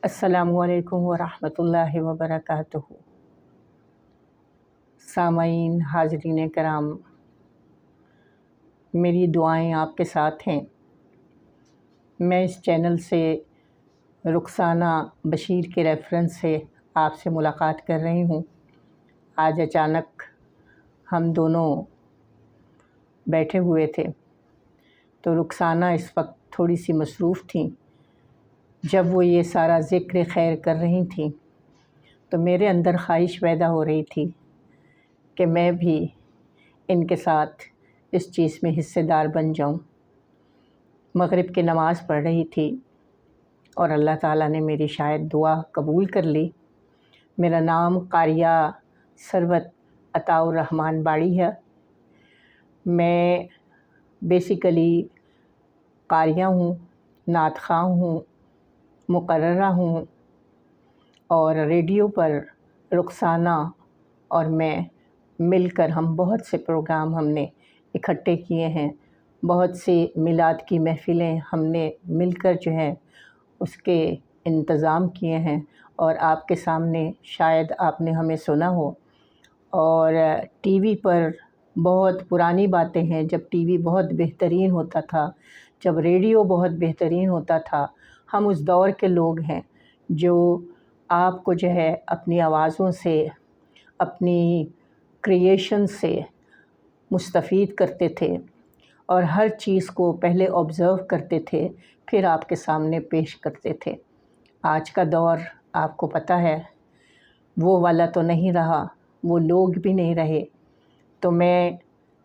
अस्सलामु अलैकुम वरहमतुल्लाहि वबरकातुहू। सामाईन, हाज़रीन कराम, मेरी दुआएं आपके साथ हैं। मैं इस चैनल से रुखसाना बशीर के रेफरेंस से आपसे मुलाकात कर रही हूँ। आज अचानक हम दोनों बैठे हुए थे तो रुखसाना इस वक्त थोड़ी सी मसरूफ़ थी। जब वो ये सारा ज़िक्र खैर कर रही थी तो मेरे अंदर ख्वाहिश पैदा हो रही थी कि मैं भी इनके साथ इस चीज़ में हिस्सेदार बन जाऊं। मग़रिब की नमाज़ पढ़ रही थी और अल्लाह ताला ने मेरी शायद दुआ कबूल कर ली। मेरा नाम कारिया सरवत अताउर रहमान बाड़ी है। मैं बेसिकली कारिया हूँ, नात ख़्वां हूँ, मुक़र्ररा हूँ और रेडियो पर रुखसाना और मैं मिलकर हम बहुत से प्रोग्राम हमने इकट्ठे किए हैं। बहुत सी मिलाद की महफ़िलें हमने मिलकर जो है उसके इंतज़ाम किए हैं और आपके सामने शायद आपने हमें सुना हो। और टीवी पर बहुत पुरानी बातें हैं, जब टीवी बहुत बेहतरीन होता था, जब रेडियो बहुत बेहतरीन होता था। हम उस दौर के लोग हैं जो आपको जो है अपनी आवाज़ों से, अपनी क्रिएशन से मुस्तफ़ीद करते थे और हर चीज़ को पहले ऑब्ज़र्व करते थे, फिर आपके सामने पेश करते थे। आज का दौर आपको पता है वो वाला तो नहीं रहा, वो लोग भी नहीं रहे। तो मैं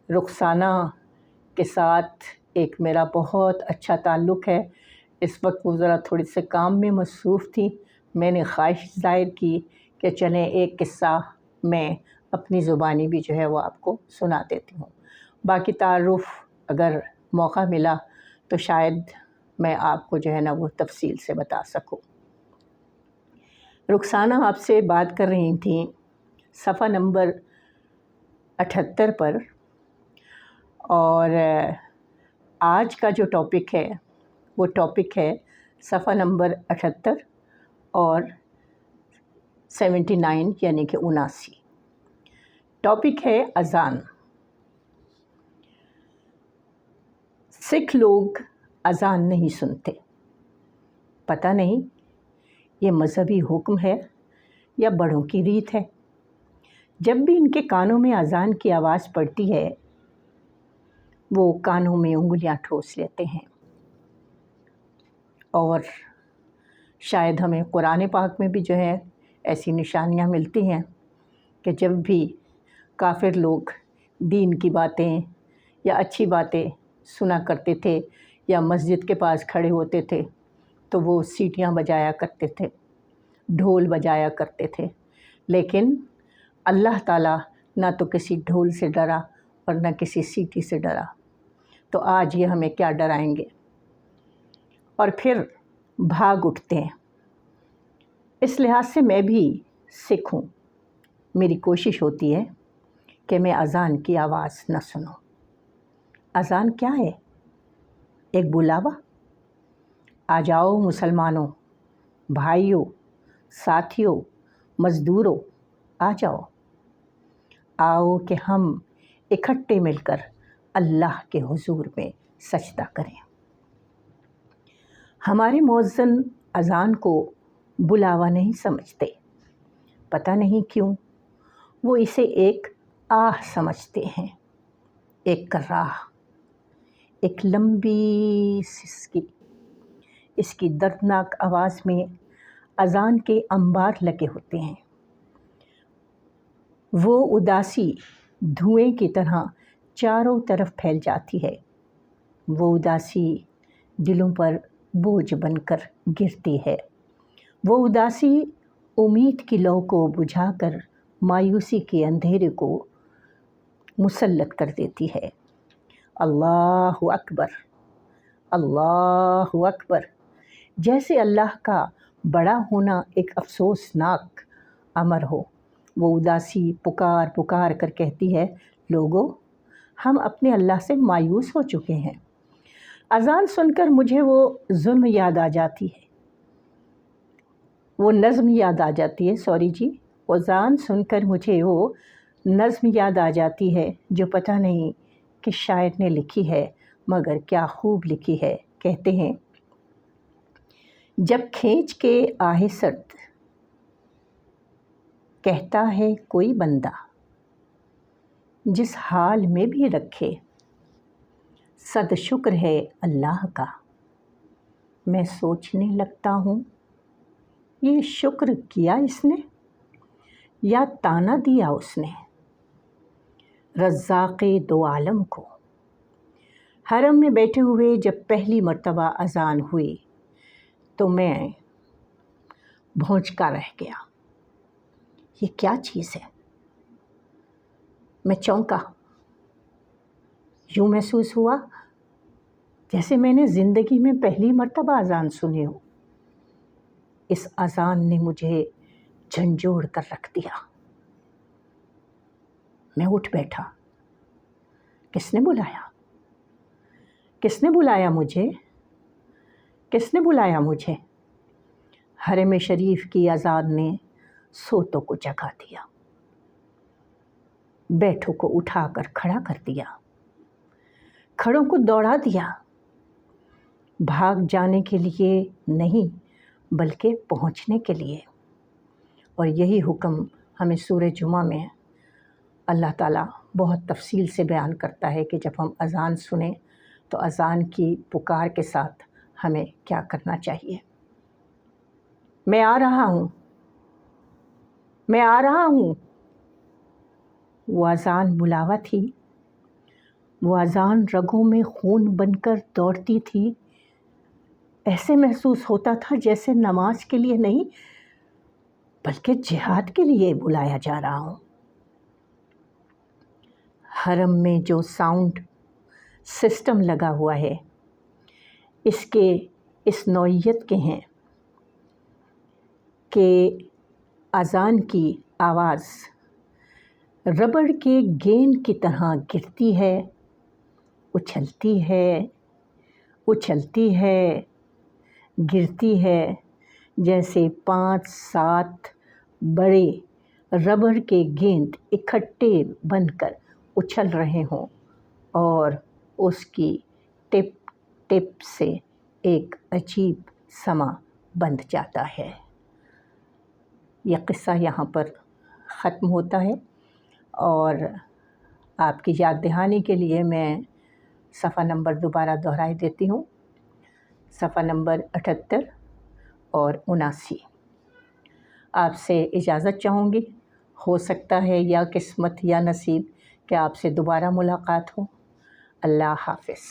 रुखसाना के साथ एक मेरा बहुत अच्छा ताल्लुक़ है। इस वक्त वो ज़रा थोड़ी से काम में मसरूफ़ थी। मैंने ख्वाहिश ज़ाहिर की कि चलें एक किस्सा मैं अपनी ज़ुबानी भी जो है वो आपको सुना देती हूँ। बाकी तारुफ़ अगर मौका मिला तो शायद मैं आपको जो है ना वो तफ़सील से बता सकूँ। रुखसाना आपसे बात कर रही थी सफ़ा नंबर 78 पर, और आज का जो टॉपिक है वो टॉपिक है सफ़ा नंबर 78 और 79 यानी कि 79। टॉपिक है अज़ान। सिख लोग अज़ान नहीं सुनते। पता नहीं ये मज़हबी हुक्म है या बड़ों की रीत है। जब भी इनके कानों में अज़ान की आवाज़ पड़ती है वो कानों में उंगलियां ठोस लेते हैं। और शायद हमें कुरान पाक में भी जो है ऐसी निशानियां मिलती हैं कि जब भी काफ़िर लोग दीन की बातें या अच्छी बातें सुना करते थे या मस्जिद के पास खड़े होते थे तो वो सीटियां बजाया करते थे, ढोल बजाया करते थे। लेकिन अल्लाह ताला ना तो किसी ढोल से डरा और ना किसी सीटी से डरा, तो आज ये हमें क्या डराएंगे। और फिर भाग उठते हैं। इस लिहाज से मैं भी सिख हूँ। मेरी कोशिश होती है कि मैं अज़ान की आवाज़ न सुनूं। अज़ान क्या है? एक बुलावा। आ जाओ मुसलमानों, भाइयों, साथियों, मज़दूरों, आ जाओ। आओ कि हम इकट्ठे मिलकर अल्लाह के हुजूर में सजदा करें। हमारे मुअज़्ज़िन अज़ान को बुलावा नहीं समझते। पता नहीं क्यों वो इसे एक आह समझते हैं, एक कराह, एक लंबी सिसकी। इसकी दर्दनाक आवाज़ में अज़ान के अंबार लगे होते हैं। वो उदासी धुएं की तरह चारों तरफ फैल जाती है। वो उदासी दिलों पर बोझ बनकर गिरती है। वो उदासी उम्मीद की लौ को बुझाकर मायूसी के अंधेरे को मुसल्लत कर देती है। अल्लाहु अकबर, अल्लाहु अकबर। जैसे अल्लाह का बड़ा होना एक अफसोसनाक अमर हो। वो उदासी पुकार पुकार कर कहती है, लोगों, हम अपने अल्लाह से मायूस हो चुके हैं। अज़ान सुनकर मुझे वो जुल्म याद आ जाती है। وہ نظم یاد آ جاتی ہے، سوری جی، اذان سن کر مجھے وہ نظم یاد آ جاتی ہے جو پتہ نہیں کہ شاعر نے لکھی ہے، مگر کیا خوب لکھی ہے۔ کہتے ہیں، جب کھینچ کے آہ سرد کہتا ہے کوئی بندہ، جس حال میں بھی رکھے صد شکر ہے اللہ کا، میں سوچنے لگتا ہوں یہ شکر کیا اس نے یا تانا دیا اس نے رزاق دو عالم کو۔ حرم میں بیٹھے ہوئے جب پہلی مرتبہ اذان ہوئی تو میں بھونچکا رہ گیا، یہ کیا چیز ہے؟ میں چونکا، یوں محسوس ہوا جیسے میں نے زندگی میں پہلی مرتبہ اذان سنی ہو۔ اس اذان نے مجھے جھنجھوڑ کر رکھ دیا۔ میں اٹھ بیٹھا، کس نے بلایا؟ کس نے بلایا مجھے؟ کس نے بلایا مجھے؟ حرم شریف کی اذان نے سوتوں کو جگا دیا، بیٹھوں کو اٹھا کر کھڑا کر دیا، کھڑوں کو دوڑا دیا، بھاگ جانے کے لیے نہیں بلکہ پہنچنے کے لیے۔ اور یہی حکم ہمیں سورہ جمعہ میں اللہ تعالیٰ بہت تفصیل سے بیان کرتا ہے کہ جب ہم اذان سنیں تو اذان کی پکار کے ساتھ ہمیں کیا کرنا چاہیے۔ میں آ رہا ہوں، میں آ رہا ہوں۔ وہ اذان بلاوا تھی، وہ اذان رگوں میں خون بن کر دوڑتی تھی۔ ایسے محسوس ہوتا تھا جیسے نماز کے لیے نہیں بلکہ جہاد کے لیے بلایا جا رہا ہوں۔ حرم میں جو ساؤنڈ سسٹم لگا ہوا ہے اس نوعیت کے ہیں کہ اذان کی آواز ربڑ کے گیند کی طرح گرتی ہے، اچھلتی ہے، اچھلتی ہے، گرتی ہے، جیسے 5-7 بڑے ربڑ کے گیند اکٹھے بن کر اچھل رہے ہوں اور اس کی ٹپ ٹپ سے ایک عجیب سما بندھ جاتا ہے۔ یہ قصہ یہاں پر ختم ہوتا ہے اور آپ کی یاد دہانی کے لیے میں صفحہ نمبر دوبارہ دہرائی دیتی ہوں، صفحہ نمبر 78 اور 79۔ آپ سے اجازت چاہوں گی، ہو سکتا ہے یا قسمت یا نصیب کہ آپ سے دوبارہ ملاقات ہو۔ اللہ حافظ۔